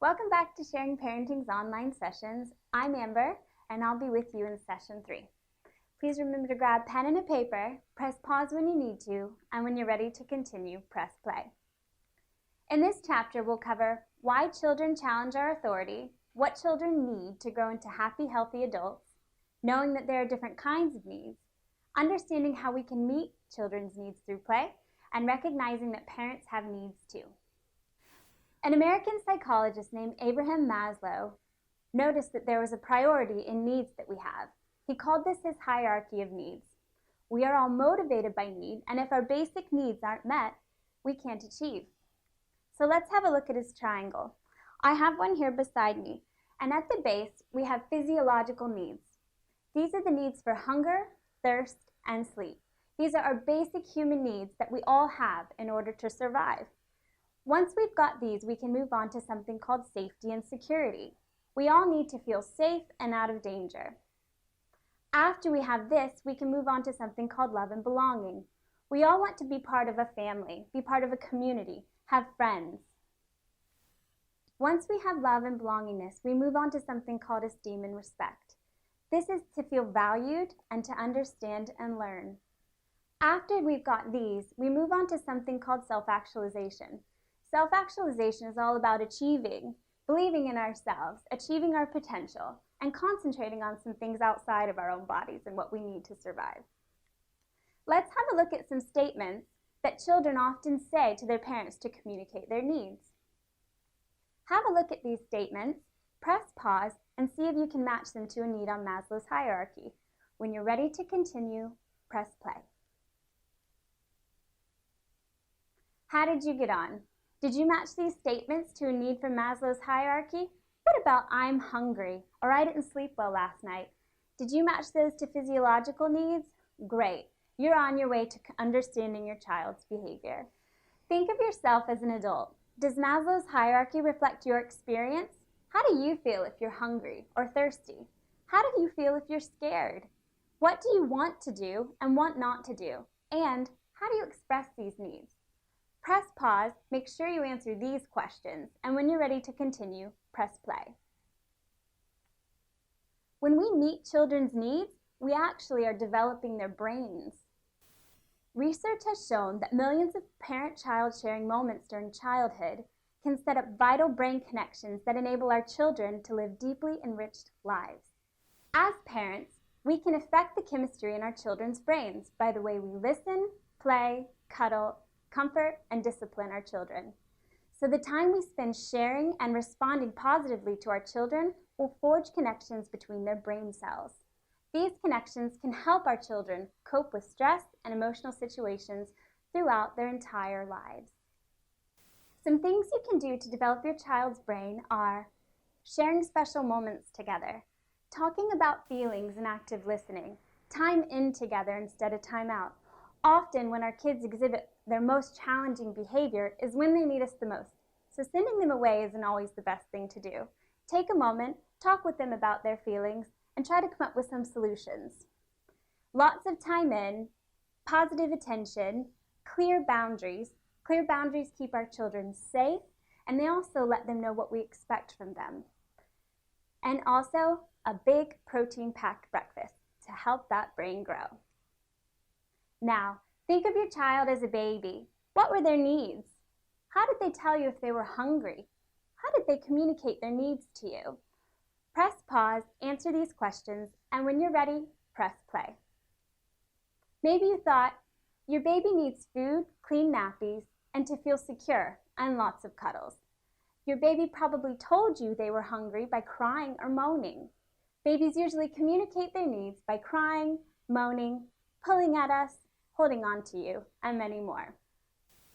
Welcome back to Sharing Parenting's online sessions. I'm Amber, and I'll be with you in session 3. Please remember to grab pen and a paper, press pause when you need to, and when you're ready to continue, press play. In this chapter, we'll cover why children challenge our authority, what children need to grow into happy, healthy adults, knowing that there are different kinds of needs, understanding how we can meet children's needs through play, and recognizing that parents have needs too. An American psychologist named Abraham Maslow noticed that there was a priority in needs that we have. He called this his hierarchy of needs. We are all motivated by need, and if our basic needs aren't met, we can't achieve. So let's have a look at his triangle. I have one here beside me, and at the base, we have physiological needs. These are the needs for hunger, thirst, and sleep. These are our basic human needs that we all have in order to survive. Once we've got these, we can move on to something called safety and security. We all need to feel safe and out of danger. After we have this, we can move on to something called love and belonging. We all want to be part of a family, be part of a community, have friends. Once we have love and belongingness, we move on to something called esteem and respect. This is to feel valued and to understand and learn. After we've got these, we move on to something called self-actualization. Self-actualization is all about achieving, believing in ourselves, achieving our potential, and concentrating on some things outside of our own bodies and what we need to survive. Let's have a look at some statements that children often say to their parents to communicate their needs. Have a look at these statements, press pause, and see if you can match them to a need on Maslow's hierarchy. When you're ready to continue, press play. How did you get on? Did you match these statements to a need from Maslow's hierarchy? What about I'm hungry or I didn't sleep well last night? Did you match those to physiological needs? Great. You're on your way to understanding your child's behavior. Think of yourself as an adult. Does Maslow's hierarchy reflect your experience? How do you feel if you're hungry or thirsty? How do you feel if you're scared? What do you want to do and want not to do? And how do you express these needs? Press pause, make sure you answer these questions, and when you're ready to continue, press play. When we meet children's needs, we actually are developing their brains. Research has shown that millions of parent-child sharing moments during childhood can set up vital brain connections that enable our children to live deeply enriched lives. As parents, we can affect the chemistry in our children's brains by the way we listen, play, cuddle, comfort, and discipline our children. So the time we spend sharing and responding positively to our children will forge connections between their brain cells. These connections can help our children cope with stress and emotional situations throughout their entire lives. Some things you can do to develop your child's brain are sharing special moments together, talking about feelings and active listening, time in together instead of time out. Often when our kids exhibit their most challenging behavior is when they need us the most. So sending them away isn't always the best thing to do. Take a moment, talk with them about their feelings, and try to come up with some solutions. Lots of time in, positive attention, clear boundaries. Clear boundaries keep our children safe, and they also let them know what we expect from them. And also a big protein-packed breakfast to help that brain grow. Now, think of your child as a baby. What were their needs? How did they tell you if they were hungry? How did they communicate their needs to you? Press pause, answer these questions, and when you're ready, press play. Maybe you thought your baby needs food, clean nappies, and to feel secure, and lots of cuddles. Your baby probably told you they were hungry by crying or moaning. Babies usually communicate their needs by crying, moaning, pulling at us, holding on to you, and many more.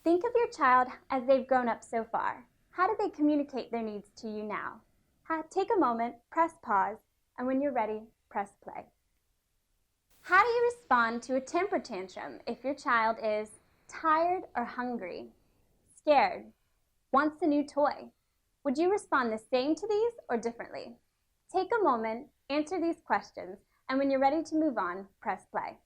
Think of your child as they've grown up so far. How do they communicate their needs to you now? Take a moment, press pause, and when you're ready, press play. How do you respond to a temper tantrum if your child is tired or hungry, scared, wants a new toy? Would you respond the same to these or differently? Take a moment, answer these questions, and when you're ready to move on, press play.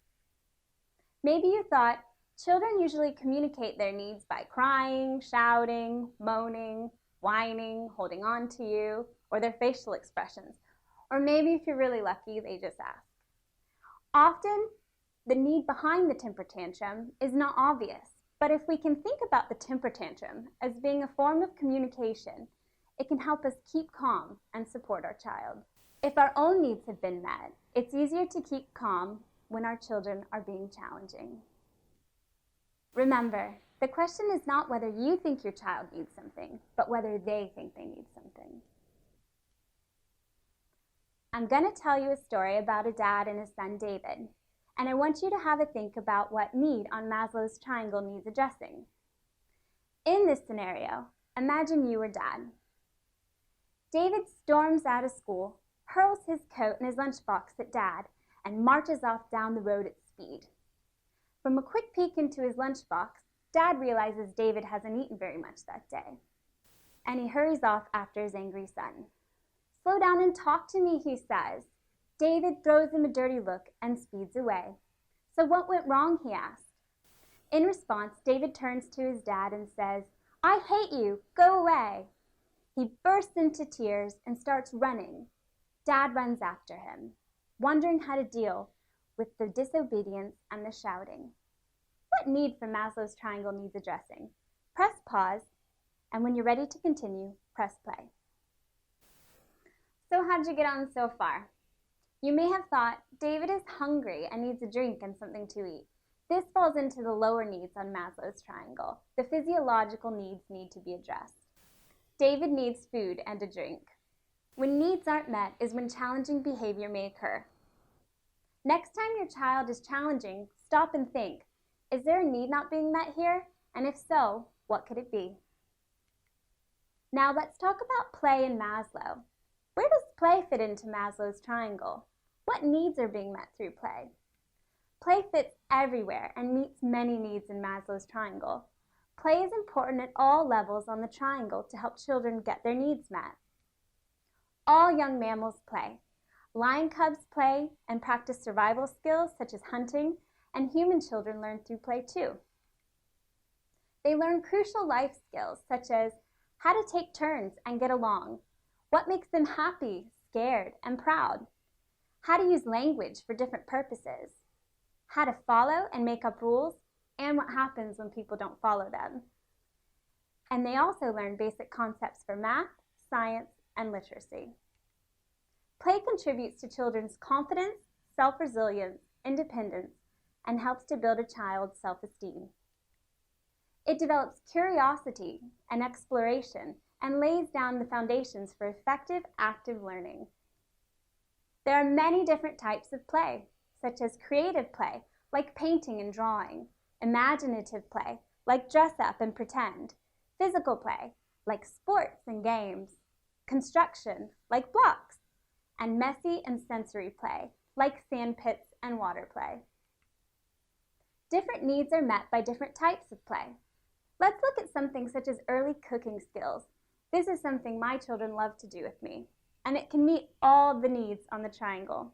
Maybe you thought children usually communicate their needs by crying, shouting, moaning, whining, holding on to you, or their facial expressions. Or maybe if you're really lucky, they just ask. Often, the need behind the temper tantrum is not obvious, but if we can think about the temper tantrum as being a form of communication, it can help us keep calm and support our child. If our own needs have been met, it's easier to keep calm when our children are being challenging. Remember, the question is not whether you think your child needs something, but whether they think they need something. I'm going to tell you a story about a dad and his son David, and I want you to have a think about what need on Maslow's triangle needs addressing. In this scenario, imagine you were dad. David storms out of school, hurls his coat and his lunchbox at dad, and marches off down the road at speed. From a quick peek into his lunchbox, dad realizes David hasn't eaten very much that day, and he hurries off after his angry son. "Slow down and talk to me," he says. David throws him a dirty look and speeds away. "So what went wrong?" he asked. In response, David turns to his dad and says, "I hate you, go away." He bursts into tears and starts running. Dad runs after him, wondering how to deal with the disobedience and the shouting. What need from Maslow's triangle needs addressing? Press pause, and when you're ready to continue, press play. So how'd you get on so far? You may have thought, David is hungry and needs a drink and something to eat. This falls into the lower needs on Maslow's triangle. The physiological needs need to be addressed. David needs food and a drink. When needs aren't met is when challenging behavior may occur. Next time your child is challenging, stop and think, is there a need not being met here? And if so, what could it be? Now let's talk about play in Maslow. Where does play fit into Maslow's triangle? What needs are being met through play? Play fits everywhere and meets many needs in Maslow's triangle. Play is important at all levels on the triangle to help children get their needs met. All young mammals play. Lion cubs play and practice survival skills such as hunting, and human children learn through play too. They learn crucial life skills such as how to take turns and get along, what makes them happy, scared, and proud, how to use language for different purposes, how to follow and make up rules, and what happens when people don't follow them. And they also learn basic concepts for math, science, and literacy. Play contributes to children's confidence, self-resilience, independence, and helps to build a child's self-esteem. It develops curiosity and exploration and lays down the foundations for effective, active learning. There are many different types of play, such as creative play, like painting and drawing, imaginative play, like dress up and pretend, physical play, like sports and games, construction, like blocks, and messy and sensory play, like sand pits and water play. Different needs are met by different types of play. Let's look at something such as early cooking skills. This is something my children love to do with me, and it can meet all the needs on the triangle.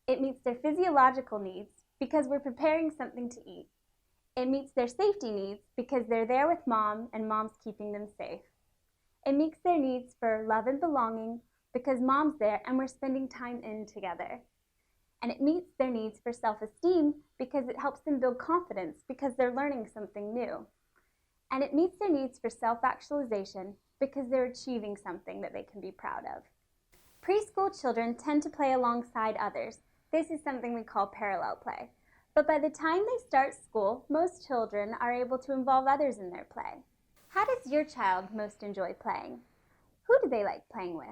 It meets their physiological needs because we're preparing something to eat. It meets their safety needs because they're there with mom and mom's keeping them safe. It meets their needs for love and belonging because mom's there and we're spending time in together. And it meets their needs for self-esteem because it helps them build confidence because they're learning something new. And it meets their needs for self-actualization because they're achieving something that they can be proud of. Preschool children tend to play alongside others. This is something we call parallel play. But by the time they start school, most children are able to involve others in their play. How does your child most enjoy playing? Who do they like playing with?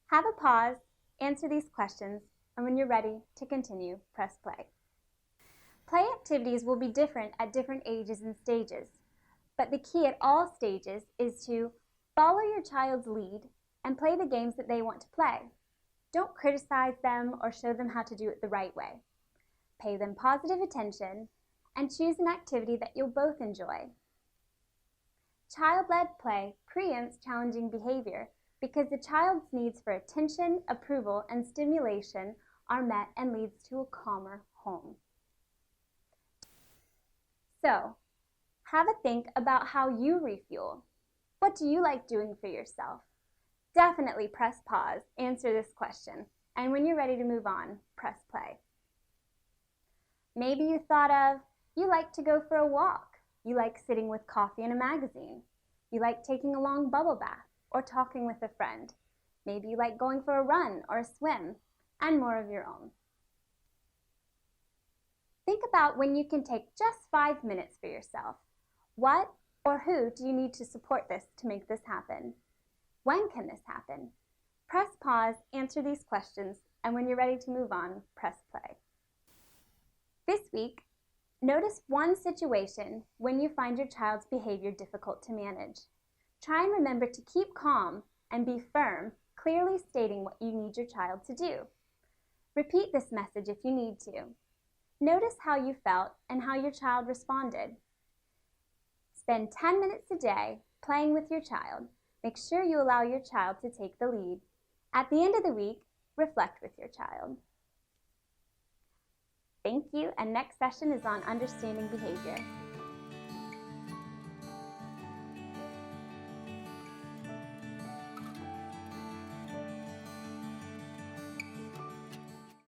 Have a pause, answer these questions, and when you're ready to continue, press play. Play activities will be different at different ages and stages, but the key at all stages is to follow your child's lead and play the games that they want to play. Don't criticize them or show them how to do it the right way. Pay them positive attention and choose an activity that you'll both enjoy. Child-led play preempts challenging behavior because the child's needs for attention, approval, and stimulation are met and leads to a calmer home. So, have a think about how you refuel. What do you like doing for yourself? Definitely press pause, answer this question, and when you're ready to move on, press play. Maybe you thought of, you like to go for a walk. You like sitting with coffee and a magazine. You like taking a long bubble bath or talking with a friend. Maybe you like going for a run or a swim, and more of your own. Think about when you can take just 5 minutes for yourself. What or who do you need to support this to make this happen? When can this happen? Press pause, answer these questions, and when you're ready to move on, press play. This week, notice one situation when you find your child's behavior difficult to manage. Try and remember to keep calm and be firm, clearly stating what you need your child to do. Repeat this message if you need to. Notice how you felt and how your child responded. Spend 10 minutes a day playing with your child. Make sure you allow your child to take the lead. At the end of the week, reflect with your child. Thank you, and next session is on understanding behavior.